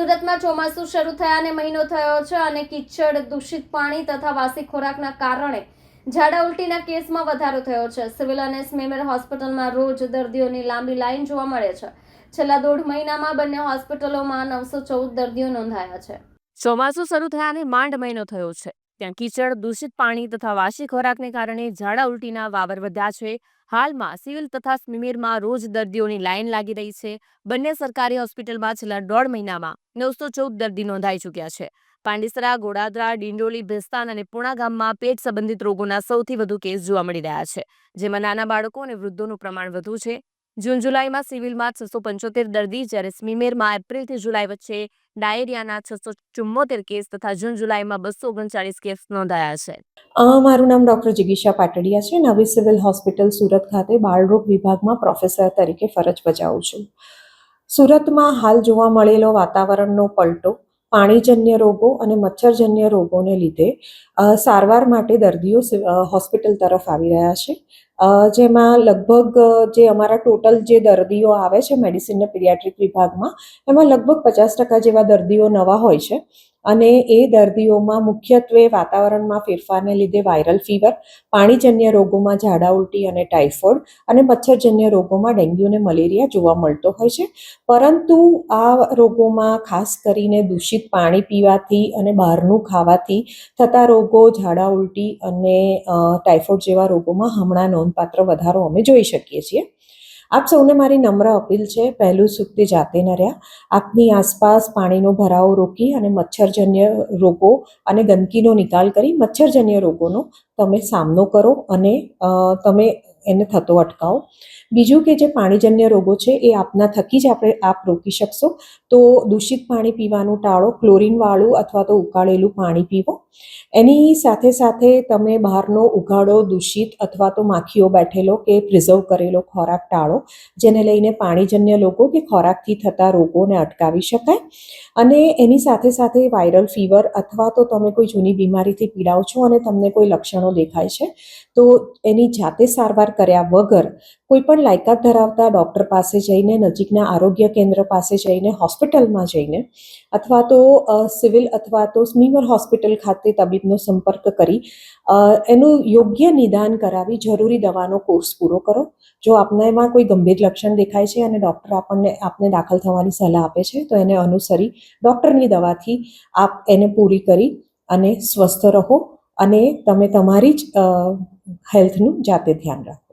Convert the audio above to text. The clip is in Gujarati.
સુરતમાં ચોમાસું શરૂ થયાને મહિનો થયો છે અને કિચડ, દૂષિત પાણી તથા વાસી ખોરાકના કારણે ઝાડા ઉલટીના કેસમાં વધારો થયો છે. સિવિલ અને સ્મીમેર હોસ્પિટલમાં રોજ દર્દીઓની લાંબી લાઈન જોવા મળે છે. છેલ્લા 1.5 મહિનામાં બંને હોસ્પિટલોમાં 914 દર્દીઓ નોંધાયા છે. ચોમાસું શરૂ થયાને માંડ મહિનો થયો છે. ત્યાં કિચડ, દૂષિત પાણી તથા વાસી ખોરાકને કારણે ઝાડા ઉલટીના વાવર વધ્યા છે. હાલમાં સિવિલ તથા સ્મીમેરમાં રોજ દર્દીઓની લાઈન લાગી રહી છે. બંને સરકારી હોસ્પિટલમાં છેલ્લા 1.5 મહિનામાં 914 દર્દી નોંધાઈ ચૂક્યા છે. પાંડેસરા, ગોડાદરા, ડિંડોલી, ભેસ્તાન અને પુણા ગામમાં પેટ સંબંધિત રોગોના સૌથી વધુ કેસ જોવા મળી રહ્યા છે, જેમાં નાના બાળકો અને વૃદ્ધોનું પ્રમાણ વધુ છે. જૂન-જુલાઈમાં સિવિલમાં 675 દર્દી, જ્યારે સ્મીમેરમાં એપ્રિલથી જુલાઈ વચ્ચે ડાયેરિયાના 674 કેસ તથા જૂન-જુલાઈમાં 239 કેસ નોંધાયા છે. મારું નામ ડૉક્ટર જિગીશા પાટડિયા છે. નવી સિવિલ હોસ્પિટલ સુરત ખાતે બાળરોગ વિભાગમાં પ્રોફેસર તરીકે ફરજ બજાવું છું. સુરતમાં હાલ જોવા મળેલો વાતાવરણનો પલટો, પાણીજન્ય રોગો અને મચ્છરજન્ય રોગોને લીધે સારવાર માટે દર્દીઓ હોસ્પિટલ તરફ આવી રહ્યા છે. જેમાં લગભગ જે અમારા ટોટલ જે દર્દીઓ આવે છે મેડિસિન અને પીડિયાટ્રિક વિભાગમાં, એમાં લગભગ 50% જેવા દર્દીઓ નવા હોય છે. અને એ દર્દીઓમાં મુખ્યત્વે વાતાવરણમાં ફેરફારને લીધે વાયરલ ફીવર, પાણીજન્ય રોગોમાં ઝાડા ઉલટી અને ટાઇફોઇડ અને મચ્છરજન્ય રોગોમાં ડેન્ગ્યુ અને મલેરિયા જોવા મળતો હોય છે. પરંતુ આ રોગોમાં ખાસ કરીને દૂષિત પાણી પીવાથી અને બહારનું ખાવાથી થતા રોગો, ઝાડા ઉલટી અને ટાઇફોઇડ જેવા રોગોમાં હમણાં નોંધપાત્ર વધારો અમે જોઈ શકીએ છીએ. આપ સૌને મારી નમ્ર અપીલ છે, પહેલું સુખ તે જાતે ન રહ્યા. આપની આસપાસ પાણીનો ભરાવો રોકી અને મચ્છરજન્ય રોગો અને ગંદકીનો નિકાલ કરી મચ્છરજન્ય રોગોનો તમે સામનો કરો અને તમે એને થતો અટકાવો. બીજું કે જે પાણીજન્ય રોગો છે એ આપના થકી જ આપ રોકી શકશો. તો દૂષિત પાણી પીવાનું ટાળો, ક્લોરીનવાળું અથવા તો ઉકાળેલું પાણી પીવો. એની સાથે સાથે તમે બહારનો ઉઘાડો, દૂષિત અથવા તો માખીઓ બેઠેલો કે પ્રિઝર્વ કરેલો ખોરાક ટાળો, જેને લઈને પાણીજન્ય રોગો કે ખોરાકથી થતા રોગોને અટકાવી શકાય. અને એની સાથે સાથે વાયરલ ફીવર અથવા તો તમે કોઈ જૂની બીમારીથી પીડાઓ છો અને તમને કોઈ લક્ષણો દેખાય છે, તો એની જાતે સારવાર કર્યા વગર કોઈ પણ લાયકાત ધરાવતા ડૉક્ટર પાસે જઈને, નજીકના આરોગ્ય કેન્દ્ર પાસે જઈને, હોસ્પિટલમાં જઈને અથવા તો સિવિલ અથવા તો સ્મીમર હોસ્પિટલ ખાતે તબીબનો સંપર્ક કરી એનું યોગ્ય નિદાન કરાવી જરૂરી દવાનો કોર્સ પૂરો કરો. જો આપને એમાં કોઈ ગંભીર લક્ષણ દેખાય છે અને ડૉક્ટર આપને દાખલ થવાની સલાહ આપે છે, તો એને અનુસરી ડૉક્ટરની દવાથી આપ એને પૂરી કરી અને સ્વસ્થ રહો અને તમે તમારી જ હેલ્થનું જાતે ધ્યાન રાખો.